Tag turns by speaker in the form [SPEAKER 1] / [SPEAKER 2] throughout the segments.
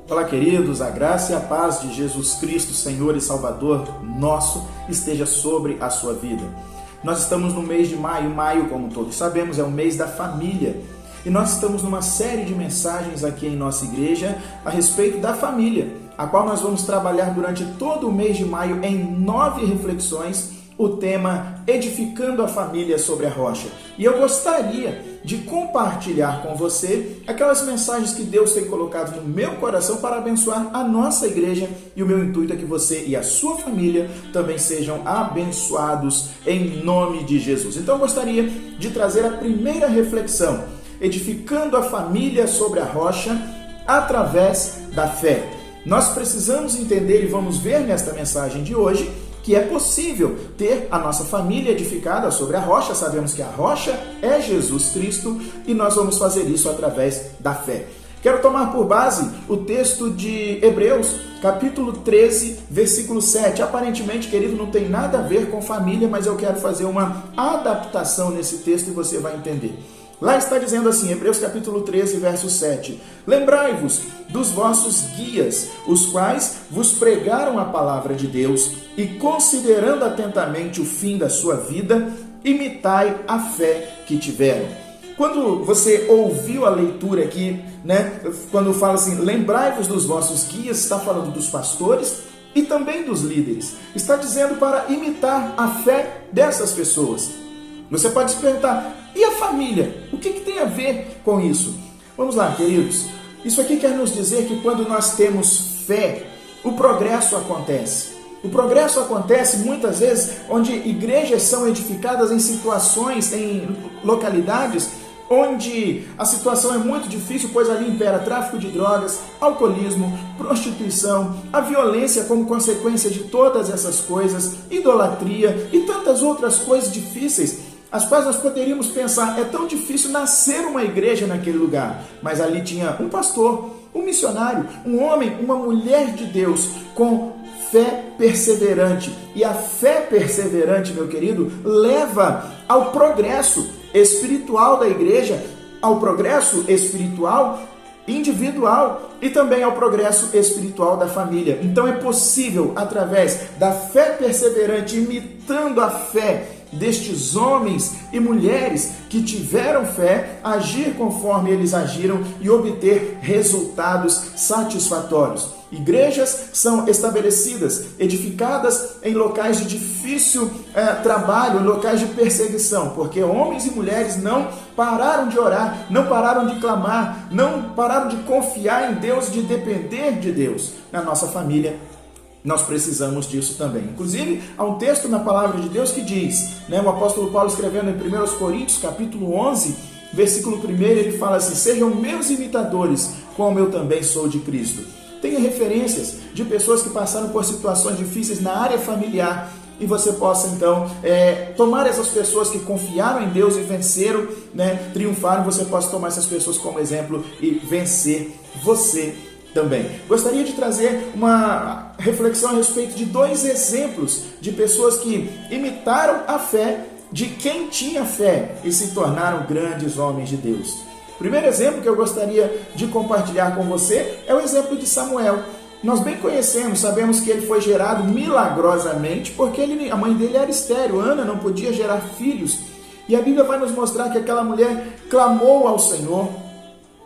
[SPEAKER 1] Olá, queridos, a graça e a paz de Jesus Cristo, Senhor e Salvador nosso, esteja sobre a sua vida. Nós estamos no mês de maio, como todos sabemos, é o mês da família. E nós estamos numa série de mensagens aqui em nossa igreja a respeito da família, a qual nós vamos trabalhar durante todo o mês de maio em 9 reflexões, o tema Edificando a Família sobre a Rocha. E eu gostaria de compartilhar com você aquelas mensagens que Deus tem colocado no meu coração para abençoar a nossa igreja, e o meu intuito é que você e a sua família também sejam abençoados em nome de Jesus. Então eu gostaria de trazer a primeira reflexão, edificando a família sobre a rocha através da fé. Nós precisamos entender e vamos ver nesta mensagem de hoje que é possível ter a nossa família edificada sobre a rocha. Sabemos que a rocha é Jesus Cristo e nós vamos fazer isso através da fé. Quero tomar por base o texto de Hebreus, capítulo 13, versículo 7. Aparentemente, querido, não tem nada a ver com família, mas eu quero fazer uma adaptação nesse texto e você vai entender. Lá está dizendo assim, Hebreus capítulo 13, verso 7. Lembrai-vos dos vossos guias, os quais vos pregaram a palavra de Deus, e considerando atentamente o fim da sua vida, imitai a fé que tiveram. Quando você ouviu a leitura aqui, quando fala assim, lembrai-vos dos vossos guias, está falando dos pastores e também dos líderes. Está dizendo para imitar a fé dessas pessoas. Você pode se perguntar, e a família? O que tem a ver com isso? Vamos lá, queridos. Isso aqui quer nos dizer que quando nós temos fé, o progresso acontece. O progresso acontece muitas vezes onde igrejas são edificadas em situações, em localidades onde a situação é muito difícil, pois ali impera tráfico de drogas, alcoolismo, prostituição, a violência como consequência de todas essas coisas, idolatria e tantas outras coisas difíceis, as quais nós poderíamos pensar, é tão difícil nascer uma igreja naquele lugar, mas ali tinha um pastor, um missionário, um homem, uma mulher de Deus com fé perseverante. E a fé perseverante, meu querido, leva ao progresso espiritual da igreja, ao progresso espiritual individual e também ao progresso espiritual da família. Então é possível, através da fé perseverante, imitando a fé destes homens e mulheres que tiveram fé, agir conforme eles agiram e obter resultados satisfatórios. Igrejas são estabelecidas, edificadas em locais de difícil trabalho, em locais de perseguição, porque homens e mulheres não pararam de orar, não pararam de clamar, não pararam de confiar em Deus, de depender de Deus. Na nossa família, nós precisamos disso também. Inclusive, há um texto na palavra de Deus que diz, o apóstolo Paulo escrevendo em 1 Coríntios, capítulo 11, versículo 1, ele fala assim, sejam meus imitadores, como eu também sou de Cristo. Tenha referências de pessoas que passaram por situações difíceis na área familiar e você possa, então, tomar essas pessoas que confiaram em Deus e venceram, triunfaram, você possa tomar essas pessoas como exemplo e vencer você também. Gostaria de trazer uma reflexão a respeito de 2 exemplos de pessoas que imitaram a fé de quem tinha fé e se tornaram grandes homens de Deus. O primeiro exemplo que eu gostaria de compartilhar com você é o exemplo de Samuel. Nós bem conhecemos, sabemos que ele foi gerado milagrosamente porque a mãe dele era estéril, Ana não podia gerar filhos. E a Bíblia vai nos mostrar que aquela mulher clamou ao Senhor,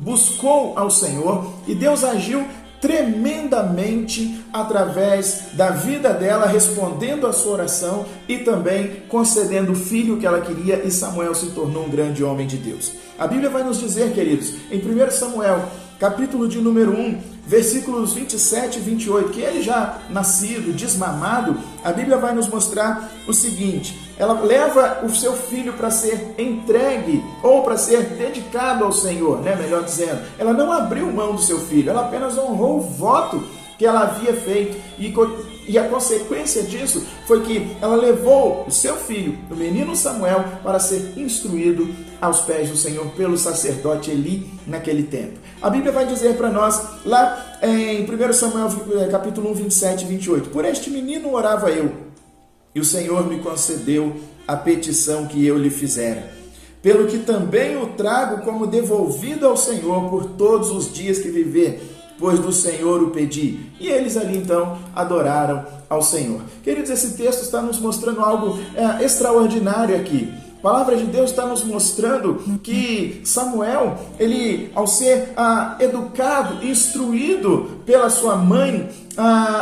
[SPEAKER 1] buscou ao Senhor e Deus agiu tremendamente através da vida dela, respondendo a sua oração e também concedendo o filho que ela queria, e Samuel se tornou um grande homem de Deus. A Bíblia vai nos dizer, queridos, em 1 Samuel, capítulo de número 1, versículos 27 e 28, que ele já nascido, desmamado, a Bíblia vai nos mostrar o seguinte, ela leva o seu filho para ser entregue, ou para ser dedicado ao Senhor, melhor dizendo, ela não abriu mão do seu filho, ela apenas honrou o voto que ela havia feito, e a consequência disso foi que ela levou o seu filho, o menino Samuel, para ser instruído aos pés do Senhor pelo sacerdote Eli naquele tempo. A Bíblia vai dizer para nós, lá em 1 Samuel capítulo 1, 27 e 28, por este menino orava eu, e o Senhor me concedeu a petição que eu lhe fizera. Pelo que também o trago como devolvido ao Senhor por todos os dias que viver, pois do Senhor o pedi. E eles ali então adoraram ao Senhor. Queridos, esse texto está nos mostrando algo extraordinário aqui. A palavra de Deus está nos mostrando que Samuel, ele, ao ser educado, instruído pela sua mãe,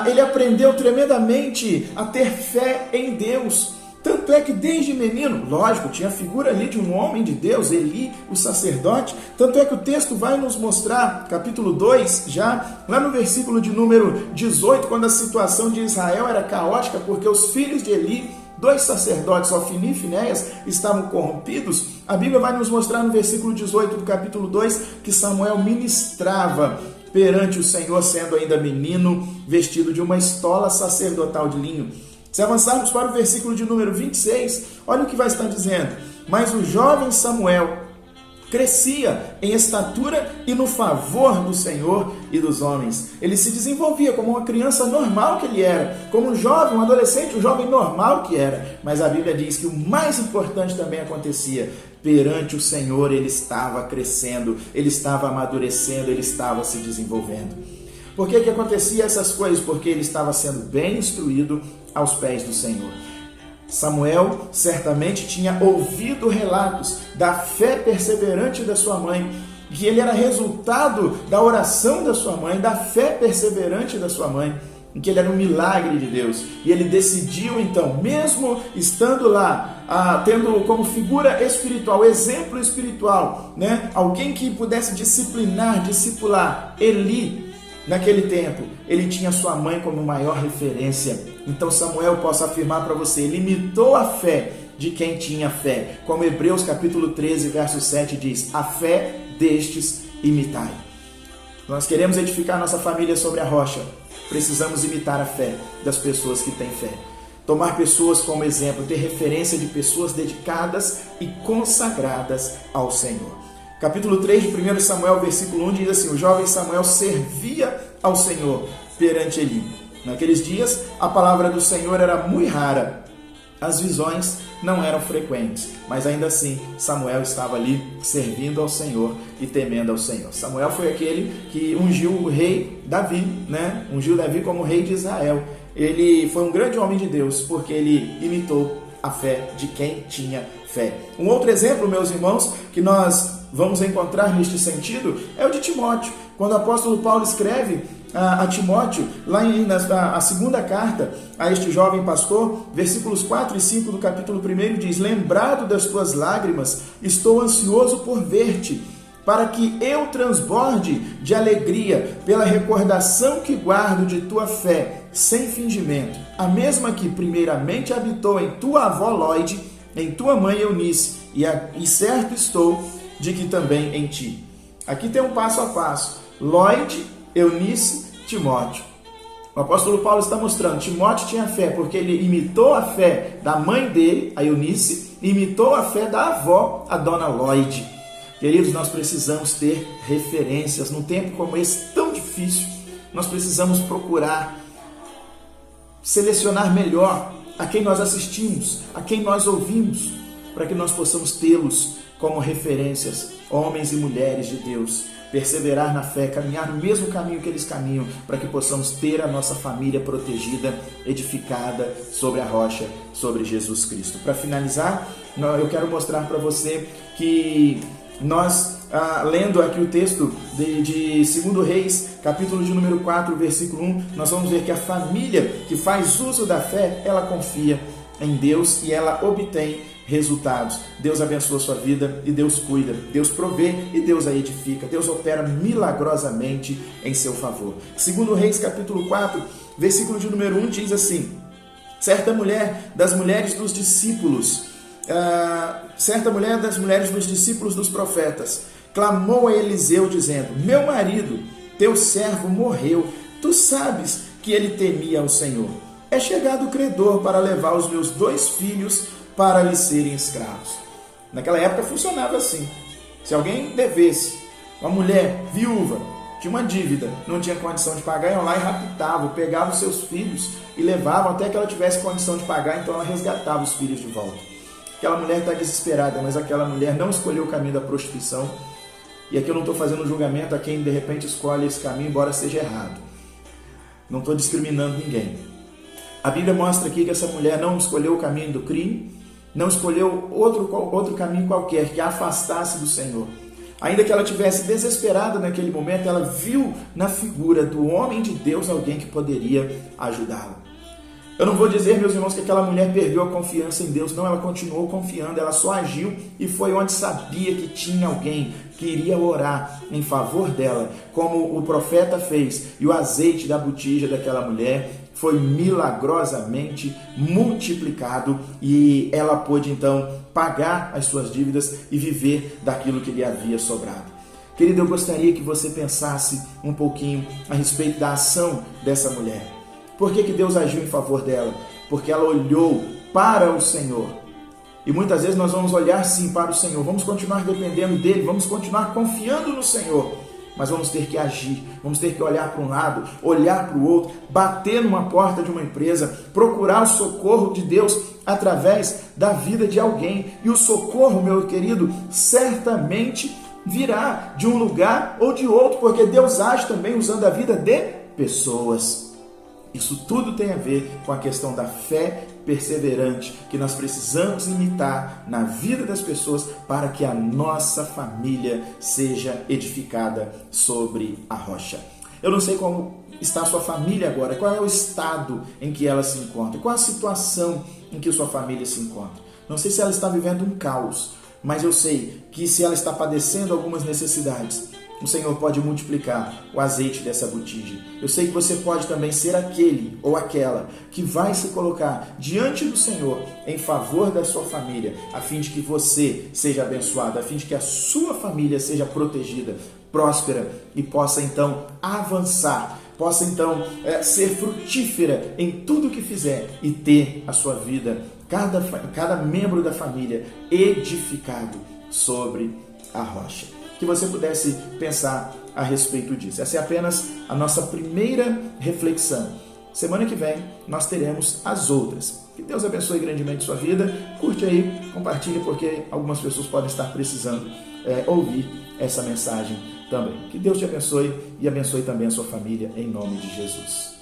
[SPEAKER 1] ele aprendeu tremendamente a ter fé em Deus. Tanto é que desde menino, lógico, tinha a figura ali de um homem de Deus, Eli, o sacerdote. Tanto é que o texto vai nos mostrar, capítulo 2, já lá no versículo de número 18, quando a situação de Israel era caótica, porque os filhos de Eli, 2 sacerdotes, Ofni e Finéias, estavam corrompidos. A Bíblia vai nos mostrar no versículo 18 do capítulo 2 que Samuel ministrava perante o Senhor, sendo ainda menino, vestido de uma estola sacerdotal de linho. Se avançarmos para o versículo de número 26, olha o que vai estar dizendo. Mas o jovem Samuel crescia em estatura e no favor do Senhor e dos homens. Ele se desenvolvia como uma criança normal que ele era, como um jovem, um adolescente, um jovem normal que era. Mas a Bíblia diz que o mais importante também acontecia. Perante o Senhor ele estava crescendo, ele estava amadurecendo, ele estava se desenvolvendo. Por que acontecia essas coisas? Porque ele estava sendo bem instruído aos pés do Senhor. Samuel certamente tinha ouvido relatos da fé perseverante da sua mãe, que ele era resultado da oração da sua mãe, da fé perseverante da sua mãe, que ele era um milagre de Deus. E ele decidiu então, mesmo estando lá, tendo como figura espiritual, exemplo espiritual, alguém que pudesse discipular Eli. Naquele tempo, ele tinha sua mãe como maior referência. Então Samuel, posso afirmar para você, ele imitou a fé de quem tinha fé. Como Hebreus capítulo 13, verso 7 diz, a fé destes imitai. Nós queremos edificar nossa família sobre a rocha. Precisamos imitar a fé das pessoas que têm fé. Tomar pessoas como exemplo, ter referência de pessoas dedicadas e consagradas ao Senhor. Capítulo 3 de 1 Samuel, versículo 1 diz assim, o jovem Samuel servia ao Senhor perante Eli. Naqueles dias, a palavra do Senhor era muito rara, as visões não eram frequentes, mas ainda assim, Samuel estava ali servindo ao Senhor e temendo ao Senhor. Samuel foi aquele que ungiu o rei Davi, ungiu Davi como rei de Israel. Ele foi um grande homem de Deus, porque ele imitou a fé de quem tinha fé. Um outro exemplo, meus irmãos, que nós vamos encontrar neste sentido, é o de Timóteo. Quando o apóstolo Paulo escreve a Timóteo, lá na segunda carta a este jovem pastor, versículos 4 e 5 do capítulo 1 diz, lembrado das tuas lágrimas, estou ansioso por ver-te, para que eu transborde de alegria pela recordação que guardo de tua fé, sem fingimento, a mesma que primeiramente habitou em tua avó Loide, em tua mãe Eunice, e certo estou de que também em ti. Aqui tem um passo a passo. Loide, Eunice, Timóteo. O apóstolo Paulo está mostrando, Timóteo tinha fé porque ele imitou a fé da mãe dele, a Eunice, e imitou a fé da avó, a dona Loide. Queridos, nós precisamos ter referências num tempo como esse tão difícil. Nós precisamos procurar selecionar melhor a quem nós assistimos, a quem nós ouvimos, para que nós possamos tê-los como referências, homens e mulheres de Deus, perseverar na fé, caminhar no mesmo caminho que eles caminham, para que possamos ter a nossa família protegida, edificada sobre a rocha, sobre Jesus Cristo. Para finalizar, eu quero mostrar para você que nós, lendo aqui o texto de 2 Reis, capítulo de número 4, versículo 1, nós vamos ver que a família que faz uso da fé, ela confia em Deus e ela obtém resultados. Deus abençoa a sua vida e Deus cuida, Deus provê e Deus a edifica. Deus opera milagrosamente em seu favor. 2 Reis, capítulo 4, versículo de número 1 diz assim, certa mulher das mulheres dos discípulos dos profetas clamou a Eliseu dizendo, meu marido, teu servo morreu, tu sabes que ele temia ao Senhor. É chegado o credor para levar os meus 2 filhos para lhe serem escravos. Naquela época funcionava assim. Se alguém devesse, uma mulher viúva, tinha uma dívida, não tinha condição de pagar, iam lá e raptavam, pegavam os seus filhos e levavam até que ela tivesse condição de pagar, então ela resgatava os filhos de volta. Aquela mulher está desesperada, mas aquela mulher não escolheu o caminho da prostituição, E aqui eu não estou fazendo julgamento a quem de repente escolhe esse caminho, embora seja errado. Não estou discriminando ninguém. A Bíblia mostra aqui que essa mulher não escolheu o caminho do crime, não escolheu outro caminho qualquer que a afastasse do Senhor. Ainda que ela tivesse desesperada naquele momento, ela viu na figura do homem de Deus alguém que poderia ajudá-la. Eu não vou dizer, meus irmãos, que aquela mulher perdeu a confiança em Deus. Não, ela continuou confiando, ela só agiu e foi onde sabia que tinha alguém que iria orar em favor dela, como o profeta fez. E o azeite da botija daquela mulher foi milagrosamente multiplicado e ela pôde então pagar as suas dívidas e viver daquilo que lhe havia sobrado. Querido, eu gostaria que você pensasse um pouquinho a respeito da ação dessa mulher. Por que Deus agiu em favor dela? Porque ela olhou para o Senhor. E muitas vezes nós vamos olhar sim para o Senhor, vamos continuar dependendo dele, vamos continuar confiando no Senhor, mas vamos ter que agir, vamos ter que olhar para um lado, olhar para o outro, bater numa porta de uma empresa, procurar o socorro de Deus através da vida de alguém. E o socorro, meu querido, certamente virá de um lugar ou de outro, porque Deus age também usando a vida de pessoas. Isso tudo tem a ver com a questão da fé perseverante que nós precisamos imitar na vida das pessoas para que a nossa família seja edificada sobre a rocha. Eu não sei como está a sua família agora, qual é o estado em que ela se encontra, qual a situação em que sua família se encontra. Não sei se ela está vivendo um caos, mas eu sei que se ela está padecendo algumas necessidades, o Senhor pode multiplicar o azeite dessa botija. Eu sei que você pode também ser aquele ou aquela que vai se colocar diante do Senhor em favor da sua família, a fim de que você seja abençoado, a fim de que a sua família seja protegida, próspera e possa então avançar, possa então ser frutífera em tudo que fizer e ter a sua vida, cada membro da família edificado sobre a rocha. Que você pudesse pensar a respeito disso. Essa é apenas a nossa primeira reflexão. Semana que vem nós teremos as outras. Que Deus abençoe grandemente sua vida. Curte aí, compartilhe, porque algumas pessoas podem estar precisando ouvir essa mensagem também. Que Deus te abençoe e abençoe também a sua família, em nome de Jesus.